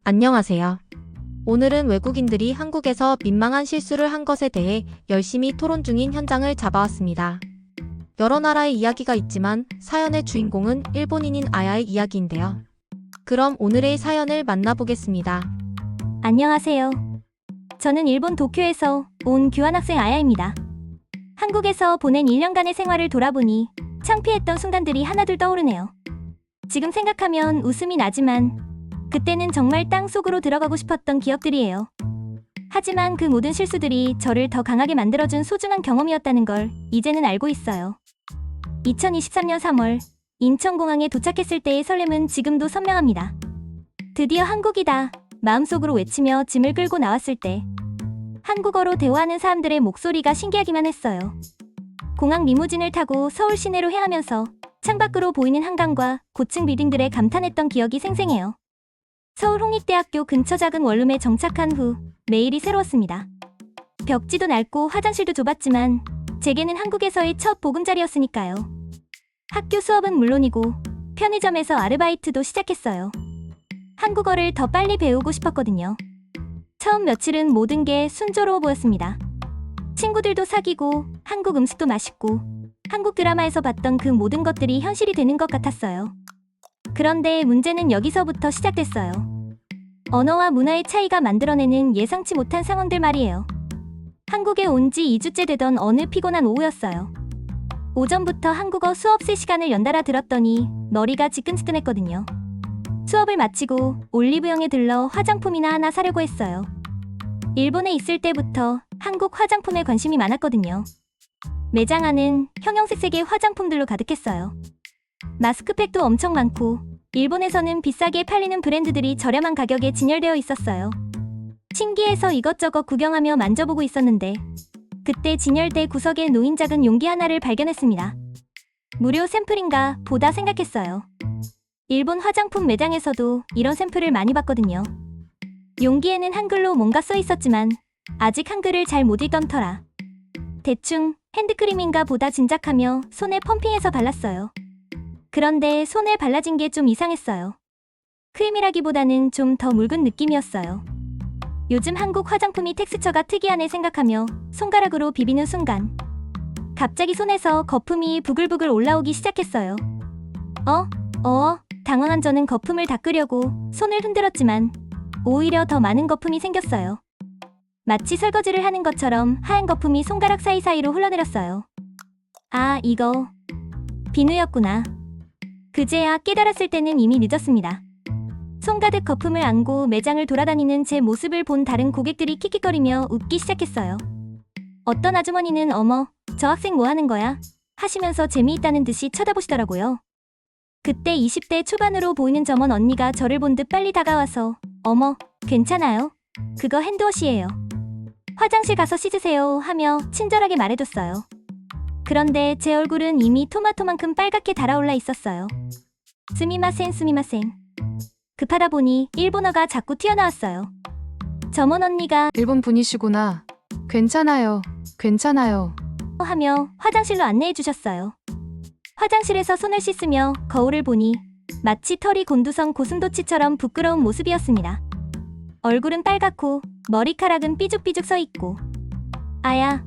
안녕하세요. 오늘은 외국인들이 한국에서 민망한 실수를 한 것에 대해 열심히 토론 중인 현장을 잡아왔습니다. 여러 나라의 이야기가 있지만 사연의 주인공은 일본인인 아야의 이야기인데요. 그럼 오늘의 사연을 만나보겠습니다. 안녕하세요. 저는 일본 도쿄에서 온 교환학생 아야입니다. 한국에서 보낸 1년간의 생활을 돌아보니 창피했던 순간들이 하나둘 떠오르네요. 지금 생각하면 웃음이 나지만 그때는 정말 땅속으로 들어가고 싶었던 기억들이에요. 하지만 그 모든 실수들이 저를 더 강하게 만들어준 소중한 경험이었다는 걸 이제는 알고 있어요. 2023년 3월 인천공항에 도착했을 때의 설렘은 지금도 선명합니다. 드디어 한국이다 마음속으로 외치며 짐을 끌고 나왔을 때 한국어로 대화하는 사람들의 목소리가 신기하기만 했어요. 공항 리무진을 타고 서울 시내로 향하면서 창밖으로 보이는 한강과 고층 빌딩들에 감탄했던 기억이 생생해요. 서울 홍익대학교 근처 작은 원룸에 정착한 후 매일이 새로웠습니다. 벽지도 낡고 화장실도 좁았지만 제게는 한국에서의 첫 보금자리였으니까요. 학교 수업은 물론이고 편의점에서 아르바이트도 시작했어요. 한국어를 더 빨리 배우고 싶었거든요. 처음 며칠은 모든 게 순조로워 보였습니다. 친구들도 사귀고 한국 음식도 맛있고 한국 드라마에서 봤던 그 모든 것들이 현실이 되는 것 같았어요. 그런데 문제는 여기서부터 시작됐어요. 언어와 문화의 차이가 만들어내는 예상치 못한 상황들 말이에요. 한국에 온 지 2주째 되던 어느 피곤한 오후였어요. 오전부터 한국어 수업 3시간을 연달아 들었더니 머리가 지끈지끈했거든요. 수업을 마치고 올리브영에 들러 화장품이나 하나 사려고 했어요. 일본에 있을 때부터 한국 화장품에 관심이 많았거든요. 매장 안은 형형색색의 화장품들로 가득했어요. 마스크팩도 엄청 많고 일본에서는 비싸게 팔리는 브랜드들이 저렴한 가격에 진열되어 있었어요. 신기해서 이것저것 구경하며 만져보고 있었는데 그때 진열대 구석에 놓인 작은 용기 하나를 발견했습니다. 무료 샘플인가 보다 생각했어요. 일본 화장품 매장에서도 이런 샘플을 많이 봤거든요. 용기에는 한글로 뭔가 써 있었지만 아직 한글을 잘 못 읽던 터라 대충 핸드크림인가 보다 짐작하며 손에 펌핑해서 발랐어요. 그런데 손에 발라진 게 좀 이상했어요. 크림이라기보다는 좀 더 묽은 느낌이었어요. 요즘 한국 화장품이 텍스처가 특이하네 생각하며 손가락으로 비비는 순간 갑자기 손에서 거품이 부글부글 올라오기 시작했어요. 당황한 저는 거품을 닦으려고 손을 흔들었지만 오히려 더 많은 거품이 생겼어요. 마치 설거지를 하는 것처럼 하얀 거품이 손가락 사이사이로 흘러내렸어요. 아, 이거 비누였구나. 그제야 깨달았을 때는 이미 늦었습니다. 손 가득 거품을 안고 매장을 돌아다니는 제 모습을 본 다른 고객들이 킥킥거리며 웃기 시작했어요. 어떤 아주머니는 어머, 저 학생 뭐 하는 거야? 하시면서 재미있다는 듯이 쳐다보시더라고요. 그때 20대 초반으로 보이는 점원 언니가 저를 본 듯 빨리 다가와서 어머, 괜찮아요? 그거 핸드워시예요. 화장실 가서 씻으세요 하며 친절하게 말해줬어요. 그런데 제 얼굴은 이미 토마토만큼 빨갛게 달아올라 있었어요. 스미마센. 급하다 보니 일본어가 자꾸 튀어나왔어요. 점원 언니가 일본 분이시구나. 괜찮아요. 하며 화장실로 안내해 주셨어요. 화장실에서 손을 씻으며 거울을 보니 마치 털이 곤두선 고슴도치처럼 부끄러운 모습이었습니다. 얼굴은 빨갛고 머리카락은 삐죽삐죽 서 있고 아야,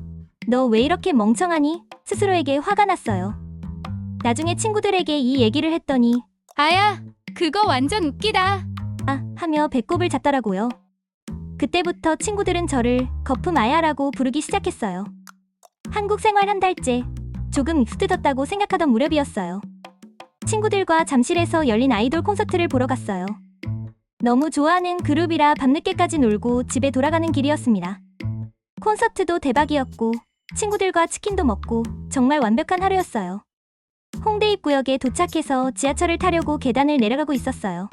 너 왜 이렇게 멍청하니? 스스로에게 화가 났어요. 나중에 친구들에게 이 얘기를 했더니 아야, 그거 완전 웃기다. 하며 배꼽을 잡더라고요. 그때부터 친구들은 저를 거품 아야라고 부르기 시작했어요. 한국 생활 한 달째 조금 익숙해졌다고 생각하던 무렵이었어요. 친구들과 잠실에서 열린 아이돌 콘서트를 보러 갔어요. 너무 좋아하는 그룹이라 밤늦게까지 놀고 집에 돌아가는 길이었습니다. 콘서트도 대박이었고 친구들과 치킨도 먹고 정말 완벽한 하루였어요. 홍대 입구역에 도착해서 지하철을 타려고 계단을 내려가고 있었어요.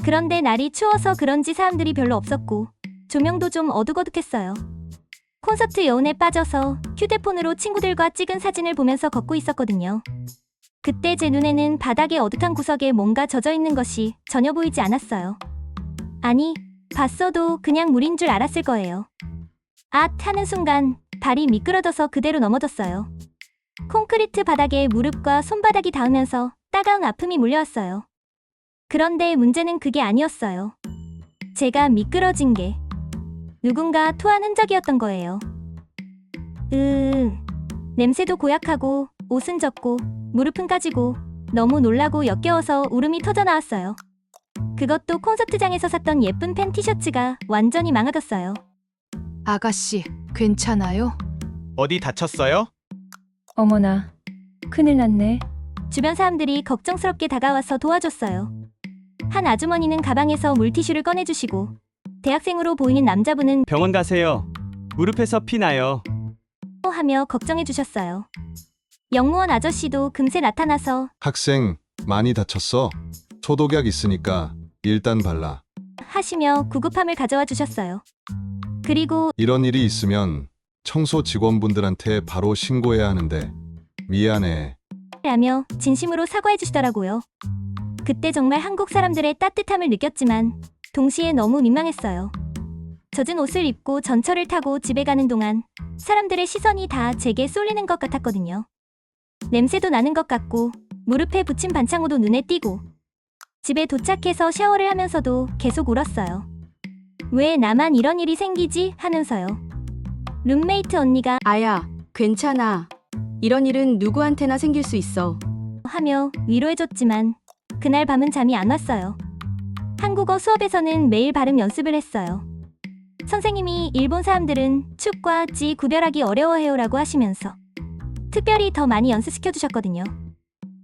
그런데 날이 추워서 그런지 사람들이 별로 없었고 조명도 좀 어둑어둑했어요. 콘서트 여운에 빠져서 휴대폰으로 친구들과 찍은 사진을 보면서 걷고 있었거든요. 그때 제 눈에는 바닥의 어둑한 구석에 뭔가 젖어있는 것이 전혀 보이지 않았어요. 아니, 봤어도 그냥 물인 줄 알았을 거예요. 하는 순간 발이 미끄러져서 그대로 넘어졌어요. 콘크리트 바닥에 무릎과 손바닥이 닿으면서 따가운 아픔이 몰려왔어요. 그런데 문제는 그게 아니었어요. 제가 미끄러진 게 누군가 토한 흔적이었던 거예요. 냄새도 고약하고 옷은 젖고 무릎은 까지고 너무 놀라고 역겨워서 울음이 터져 나왔어요. 그것도 콘서트장에서 샀던 예쁜 팬 티셔츠가 완전히 망가졌어요. 아가씨, 괜찮아요? 어디 다쳤어요? 어머나, 큰일 났네. 주변 사람들이 걱정스럽게 다가와서 도와줬어요. 한 아주머니는 가방에서 물티슈를 꺼내주시고 대학생으로 보이는 남자분은 병원 가세요. 무릎에서 피 나요. 하며 걱정해주셨어요. 영무원 아저씨도 금세 나타나서 학생, 많이 다쳤어? 소독약 있으니까 일단 발라. 하시며 구급함을 가져와 주셨어요. 그리고 이런 일이 있으면 청소 직원분들한테 바로 신고해야 하는데 미안해. 라며 진심으로 사과해 주시더라고요. 그때 정말 한국 사람들의 따뜻함을 느꼈지만 동시에 너무 민망했어요. 젖은 옷을 입고 전철을 타고 집에 가는 동안 사람들의 시선이 다 제게 쏠리는 것 같았거든요. 냄새도 나는 것 같고 무릎에 붙인 반창고도 눈에 띄고 집에 도착해서 샤워를 하면서도 계속 울었어요. 왜 나만 이런 일이 생기지? 하면서요. 룸메이트 언니가 아야, 괜찮아. 이런 일은 누구한테나 생길 수 있어. 하며 위로해줬지만 그날 밤은 잠이 안 왔어요. 한국어 수업에서는 매일 발음 연습을 했어요. 선생님이 일본 사람들은 축과 지 구별하기 어려워해요라고 하시면서 특별히 더 많이 연습시켜 주셨거든요.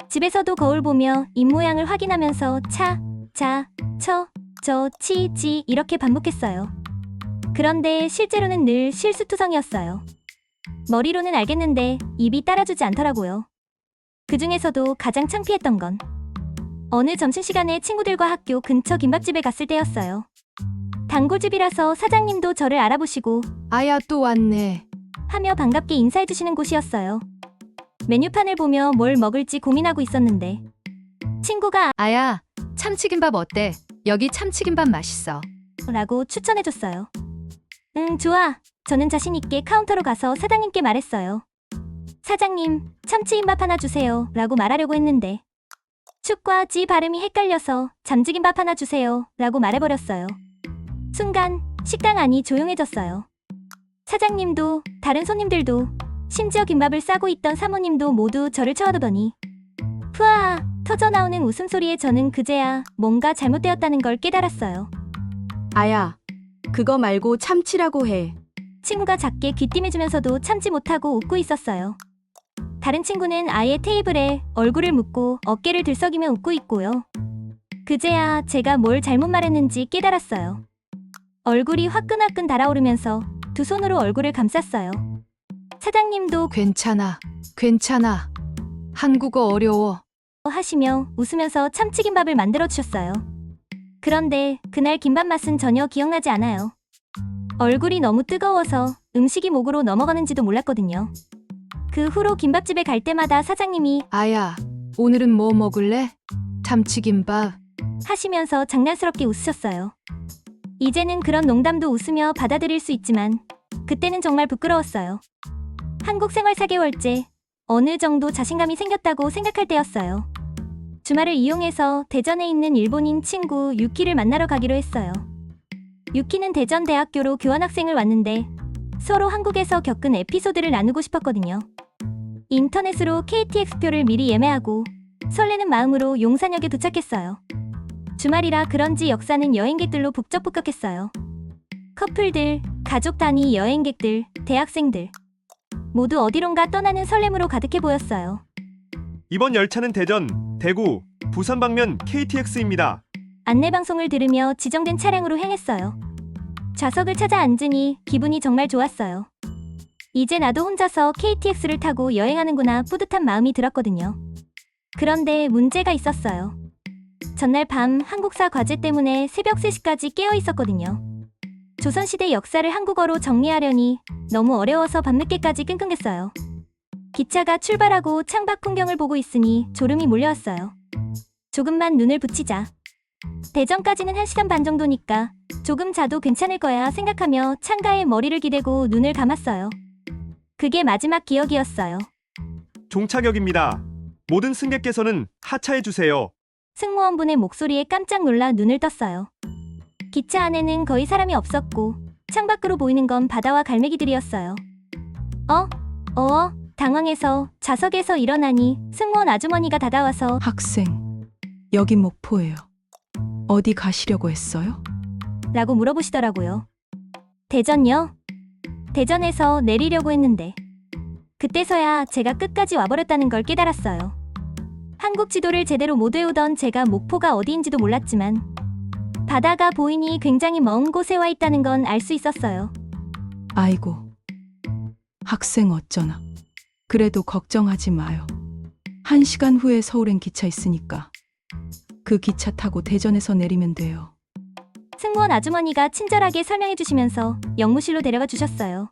집에서도 거울 보며 입 모양을 확인하면서 차, 자, 처, 저, 치, 지 이렇게 반복했어요. 그런데 실제로는 늘 실수투성이었어요. 머리로는 알겠는데 입이 따라주지 않더라고요. 그 중에서도 가장 창피했던 건 어느 점심시간에 친구들과 학교 근처 김밥집에 갔을 때였어요. 단골집이라서 사장님도 저를 알아보시고 아야, 또 왔네. 하며 반갑게 인사해주시는 곳이었어요. 메뉴판을 보며 뭘 먹을지 고민하고 있었는데 친구가 아야, 참치김밥 어때? 여기 참치김밥 맛있어. 라고 추천해줬어요. 응, 좋아. 저는 자신있게 카운터로 가서 사장님께 말했어요. 사장님, 참치김밥 하나 주세요. 라고 말하려고 했는데 축과 지 발음이 헷갈려서 잠지김밥 하나 주세요. 라고 말해버렸어요. 순간 식당 안이 조용해졌어요. 사장님도 다른 손님들도 심지어 김밥을 싸고 있던 사모님도 모두 저를 쳐다보더니 푸아 터져나오는 웃음소리에 저는 그제야 뭔가 잘못되었다는 걸 깨달았어요. 아야, 그거 말고 참치라고 해. 친구가 작게 귀띔해주면서도 참지 못하고 웃고 있었어요. 다른 친구는 아예 테이블에 얼굴을 묻고 어깨를 들썩이며 웃고 있고요. 그제야 제가 뭘 잘못 말했는지 깨달았어요. 얼굴이 화끈화끈 달아오르면서 두 손으로 얼굴을 감쌌어요. 사장님도 괜찮아, 괜찮아. 한국어 어려워. 하시며 웃으면서 참치김밥을 만들어 주셨어요. 그런데 그날 김밥 맛은 전혀 기억나지 않아요. 얼굴이 너무 뜨거워서 음식이 목으로 넘어가는지도 몰랐거든요. 그 후로 김밥집에 갈 때마다 사장님이 아야, 오늘은 뭐 먹을래? 참치김밥. 하시면서 장난스럽게 웃으셨어요. 이제는 그런 농담도 웃으며 받아들일 수 있지만 그때는 정말 부끄러웠어요. 한국 생활 4개월째 어느 정도 자신감이 생겼다고 생각할 때였어요. 주말을 이용해서 대전에 있는 일본인 친구 유키를 만나러 가기로 했어요. 유키는 대전대학교로 교환학생을 왔는데 서로 한국에서 겪은 에피소드를 나누고 싶었거든요. 인터넷으로 KTX표를 미리 예매하고 설레는 마음으로 용산역에 도착했어요. 주말이라 그런지 역사는 여행객들로 북적북적했어요. 커플들, 가족 단위 여행객들, 대학생들 모두 어디론가 떠나는 설렘으로 가득해 보였어요. 이번 열차는 대전, 대구, 부산 방면 KTX입니다. 안내방송을 들으며 지정된 차량으로 향했어요. 좌석을 찾아 앉으니 기분이 정말 좋았어요. 이제 나도 혼자서 KTX를 타고 여행하는구나 뿌듯한 마음이 들었거든요. 그런데 문제가 있었어요. 전날 밤 한국사 과제 때문에 새벽 3시까지 깨어 있었거든요. 조선시대 역사를 한국어로 정리하려니 너무 어려워서 밤늦게까지 끙끙댔어요. 기차가 출발하고 창밖 풍경을 보고 있으니 졸음이 몰려왔어요. 조금만 눈을 붙이자. 대전까지는 1시간 반 정도니까 조금 자도 괜찮을 거야 생각하며 창가에 머리를 기대고 눈을 감았어요. 그게 마지막 기억이었어요. 종착역입니다. 모든 승객께서는 하차해 주세요. 승무원분의 목소리에 깜짝 놀라 눈을 떴어요. 기차 안에는 거의 사람이 없었고 창밖으로 보이는 건 바다와 갈매기들이었어요. 당황해서 좌석에서 일어나니 승무원 아주머니가 다가와서 학생, 여기 목포예요. 어디 가시려고 했어요? 라고 물어보시더라고요. 대전요? 대전에서 내리려고 했는데 그때서야 제가 끝까지 와버렸다는 걸 깨달았어요. 한국 지도를 제대로 못 외우던 제가 목포가 어디인지도 몰랐지만 바다가 보이니 굉장히 먼 곳에 와 있다는 건 알 수 있었어요. 아이고, 학생 어쩌나. 그래도 걱정하지 마요. 1시간 후에 서울엔 기차 있으니까 그 기차 타고 대전에서 내리면 돼요. 승무원 아주머니가 친절하게 설명해 주시면서 영무실로 데려가 주셨어요.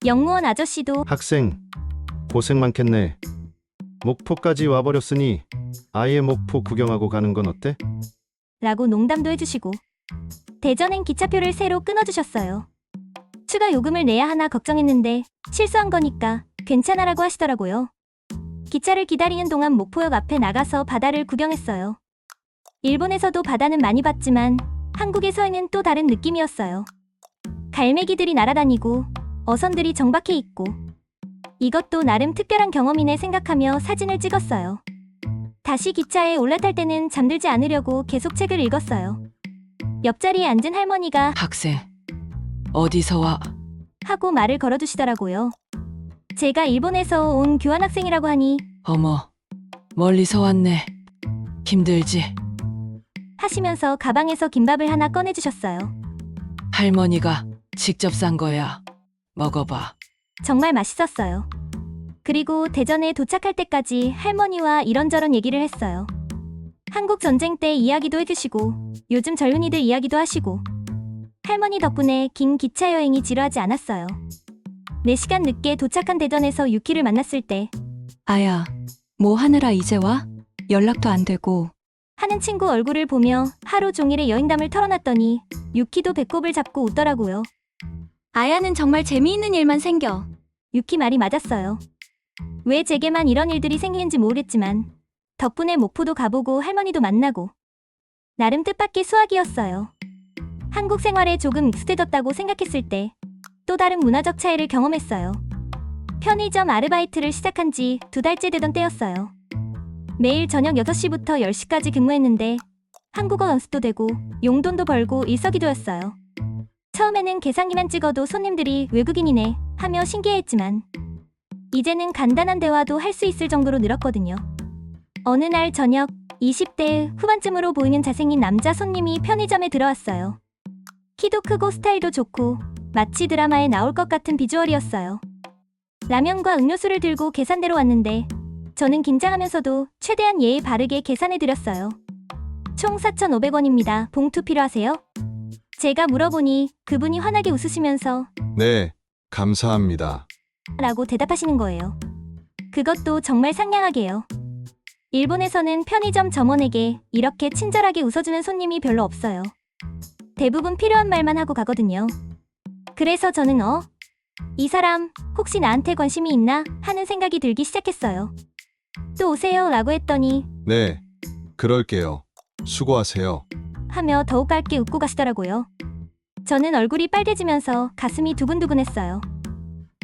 영무원 아저씨도 학생, 고생 많겠네. 목포까지 와버렸으니 아예 목포 구경하고 가는 건 어때? 라고 농담도 해주시고 대전행 기차표를 새로 끊어주셨어요. 추가 요금을 내야 하나 걱정했는데 실수한 거니까 괜찮아라고 하시더라고요. 기차를 기다리는 동안 목포역 앞에 나가서 바다를 구경했어요. 일본에서도 바다는 많이 봤지만 한국에서는 또 다른 느낌이었어요. 갈매기들이 날아다니고 어선들이 정박해 있고 이것도 나름 특별한 경험이네 생각하며 사진을 찍었어요. 다시 기차에 올라탈 때는 잠들지 않으려고 계속 책을 읽었어요. 옆자리에 앉은 할머니가 학생, 어디서 와? 하고 말을 걸어주시더라고요. 제가 일본에서 온 교환학생이라고 하니 어머, 멀리서 왔네. 힘들지? 하시면서 가방에서 김밥을 하나 꺼내주셨어요. 할머니가 직접 싼 거야. 먹어봐. 정말 맛있었어요. 그리고 대전에 도착할 때까지 할머니와 이런저런 얘기를 했어요. 한국 전쟁 때 이야기도 해주시고 요즘 젊은이들 이야기도 하시고 할머니 덕분에 긴 기차 여행이 지루하지 않았어요. 4시간 늦게 도착한 대전에서 유키를 만났을 때 아야, 뭐 하느라 이제 와? 연락도 안 되고. 하는 친구 얼굴을 보며 하루 종일의 여행담을 털어놨더니 유키도 배꼽을 잡고 웃더라고요. 아야는 정말 재미있는 일만 생겨. 유키 말이 맞았어요. 왜 제게만 이런 일들이 생기는지 모르겠지만 덕분에 목포도 가보고 할머니도 만나고 나름 뜻밖의 수학이었어요. 한국 생활에 조금 익숙해졌다고 생각했을 때 또 다른 문화적 차이를 경험했어요. 편의점 아르바이트를 시작한 지 2달째 되던 때였어요. 매일 저녁 6시부터 10시까지 근무했는데 한국어 연습도 되고 용돈도 벌고 일석이조였어요. 처음에는 계산기만 찍어도 손님들이 외국인이네 하며 신기해했지만 이제는 간단한 대화도 할 수 있을 정도로 늘었거든요. 어느 날 저녁 20대 후반쯤으로 보이는 잘생긴 남자 손님이 편의점에 들어왔어요. 키도 크고 스타일도 좋고 마치 드라마에 나올 것 같은 비주얼이었어요. 라면과 음료수를 들고 계산대로 왔는데 저는 긴장하면서도 최대한 예의 바르게 계산해드렸어요. 총 4,500원입니다. 봉투 필요하세요? 제가 물어보니 그분이 환하게 웃으시면서 네, 감사합니다. 라고 대답하시는 거예요. 그것도 정말 상냥하게요. 일본에서는 편의점 점원에게 이렇게 친절하게 웃어주는 손님이 별로 없어요. 대부분 필요한 말만 하고 가거든요. 그래서 저는 이 사람 혹시 나한테 관심이 있나 하는 생각이 들기 시작했어요. 또 오세요 라고 했더니 네, 그럴게요. 수고하세요. 하며 더욱 밝게 웃고 가시더라고요. 저는 얼굴이 빨개지면서 가슴이 두근두근했어요.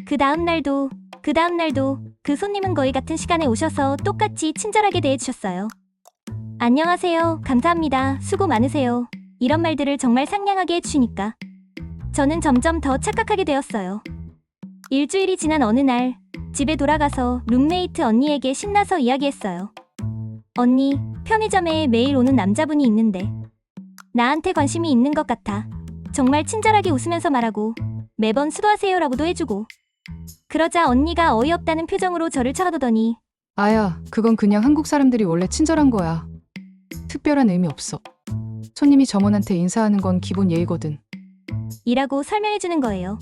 그 다음 날도 그 손님은 거의 같은 시간에 오셔서 똑같이 친절하게 대해주셨어요. 안녕하세요, 감사합니다, 수고 많으세요. 이런 말들을 정말 상냥하게 해주시니까 저는 점점 더 착각하게 되었어요. 일주일이 지난 어느 날 집에 돌아가서 룸메이트 언니에게 신나서 이야기했어요. 언니, 편의점에 매일 오는 남자분이 있는데 나한테 관심이 있는 것 같아. 정말 친절하게 웃으면서 말하고 매번 수고하세요라고도 해주고 그러자 언니가 어이없다는 표정으로 저를 쳐다보더니 아야, 그건 그냥 한국 사람들이 원래 친절한 거야. 특별한 의미 없어. 손님이 점원한테 인사하는 건 기본 예의거든. 이라고 설명해주는 거예요.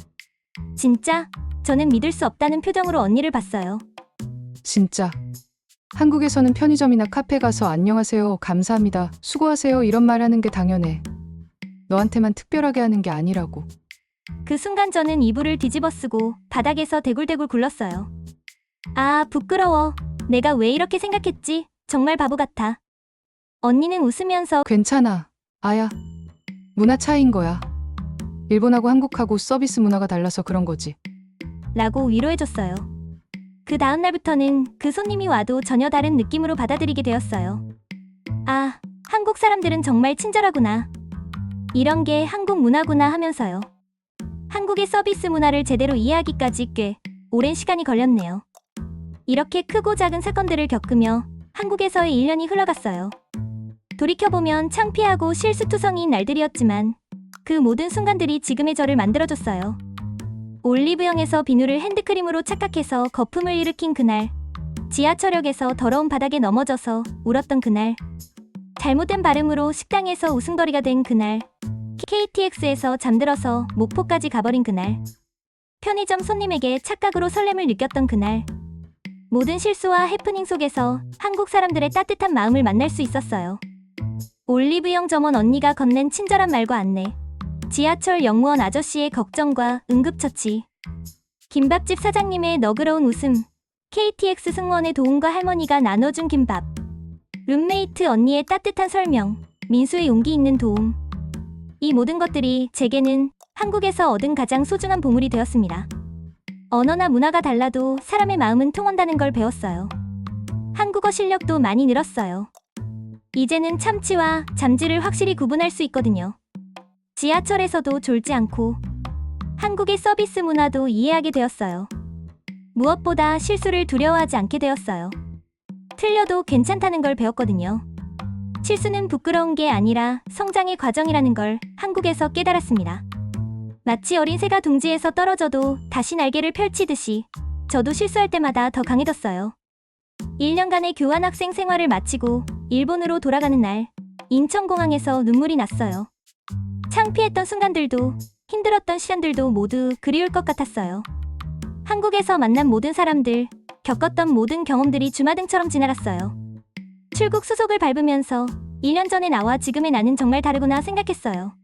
진짜? 저는 믿을 수 없다는 표정으로 언니를 봤어요. 진짜. 한국에서는 편의점이나 카페 가서 안녕하세요, 감사합니다, 수고하세요 이런 말 하는 게 당연해. 너한테만 특별하게 하는 게 아니라고. 그 순간 저는 이불을 뒤집어 쓰고 바닥에서 대굴대굴 굴렀어요. 아, 부끄러워. 내가 왜 이렇게 생각했지? 정말 바보 같아. 언니는 웃으면서 괜찮아, 아야. 문화 차이인 거야. 일본하고 한국하고 서비스 문화가 달라서 그런 거지. 라고 위로해줬어요. 그 다음 날부터는 그 손님이 와도 전혀 다른 느낌으로 받아들이게 되었어요. 아, 한국 사람들은 정말 친절하구나. 이런 게 한국 문화구나 하면서요. 한국의 서비스 문화를 제대로 이해하기까지 꽤 오랜 시간이 걸렸네요. 이렇게 크고 작은 사건들을 겪으며 한국에서의 1년이 흘러갔어요. 돌이켜보면 창피하고 실수투성이인 날들이었지만 그 모든 순간들이 지금의 저를 만들어줬어요. 올리브영에서 비누를 핸드크림으로 착각해서 거품을 일으킨 그날, 지하철역에서 더러운 바닥에 넘어져서 울었던 그날, 잘못된 발음으로 식당에서 웃음거리가 된 그날, KTX에서 잠들어서 목포까지 가버린 그날, 편의점 손님에게 착각으로 설렘을 느꼈던 그날, 모든 실수와 해프닝 속에서 한국 사람들의 따뜻한 마음을 만날 수 있었어요. 올리브영 점원 언니가 건넨 친절한 말과 안내, 지하철 역무원 아저씨의 걱정과 응급처치, 김밥집 사장님의 너그러운 웃음, KTX 승무원의 도움과 할머니가 나눠준 김밥, 룸메이트 언니의 따뜻한 설명, 민수의 용기 있는 도움. 이 모든 것들이 제게는 한국에서 얻은 가장 소중한 보물이 되었습니다. 언어나 문화가 달라도 사람의 마음은 통한다는 걸 배웠어요. 한국어 실력도 많이 늘었어요. 이제는 참치와 잠지를 확실히 구분할 수 있거든요. 지하철에서도 졸지 않고 한국의 서비스 문화도 이해하게 되었어요. 무엇보다 실수를 두려워하지 않게 되었어요. 틀려도 괜찮다는 걸 배웠거든요. 실수는 부끄러운 게 아니라 성장의 과정이라는 걸 한국에서 깨달았습니다. 마치 어린 새가 둥지에서 떨어져도 다시 날개를 펼치듯이 저도 실수할 때마다 더 강해졌어요. 1년간의 교환학생 생활을 마치고 일본으로 돌아가는 날, 인천공항에서 눈물이 났어요. 창피했던 순간들도 힘들었던 시간들도 모두 그리울 것 같았어요. 한국에서 만난 모든 사람들, 겪었던 모든 경험들이 주마등처럼 지나갔어요. 출국 수속을 밟으면서 1년 전의 나와 지금의 나는 정말 다르구나 생각했어요.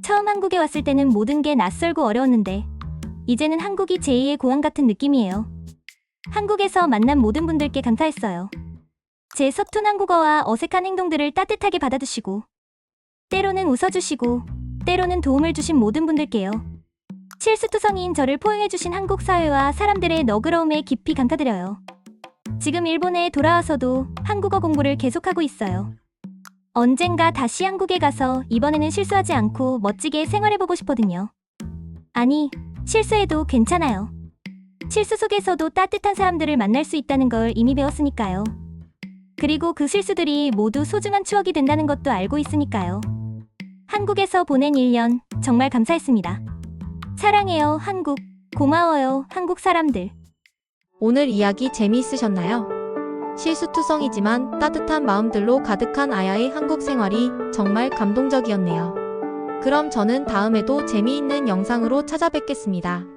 처음 한국에 왔을 때는 모든 게 낯설고 어려웠는데 이제는 한국이 제2의 고향 같은 느낌이에요. 한국에서 만난 모든 분들께 감사했어요. 제 서툰 한국어와 어색한 행동들을 따뜻하게 받아주시고 때로는 웃어주시고 때로는 도움을 주신 모든 분들께요. 실수투성이인 저를 포용해주신 한국 사회와 사람들의 너그러움에 깊이 감사드려요. 지금 일본에 돌아와서도 한국어 공부를 계속하고 있어요. 언젠가 다시 한국에 가서 이번에는 실수하지 않고 멋지게 생활해보고 싶거든요. 아니, 실수해도 괜찮아요. 실수 속에서도 따뜻한 사람들을 만날 수 있다는 걸 이미 배웠으니까요. 그리고 그 실수들이 모두 소중한 추억이 된다는 것도 알고 있으니까요. 한국에서 보낸 1년 정말 감사했습니다. 사랑해요, 한국. 고마워요, 한국 사람들. 오늘 이야기 재미있으셨나요? 실수투성이지만 따뜻한 마음들로 가득한 아야의 한국 생활이 정말 감동적이었네요. 그럼 저는 다음에도 재미있는 영상으로 찾아뵙겠습니다.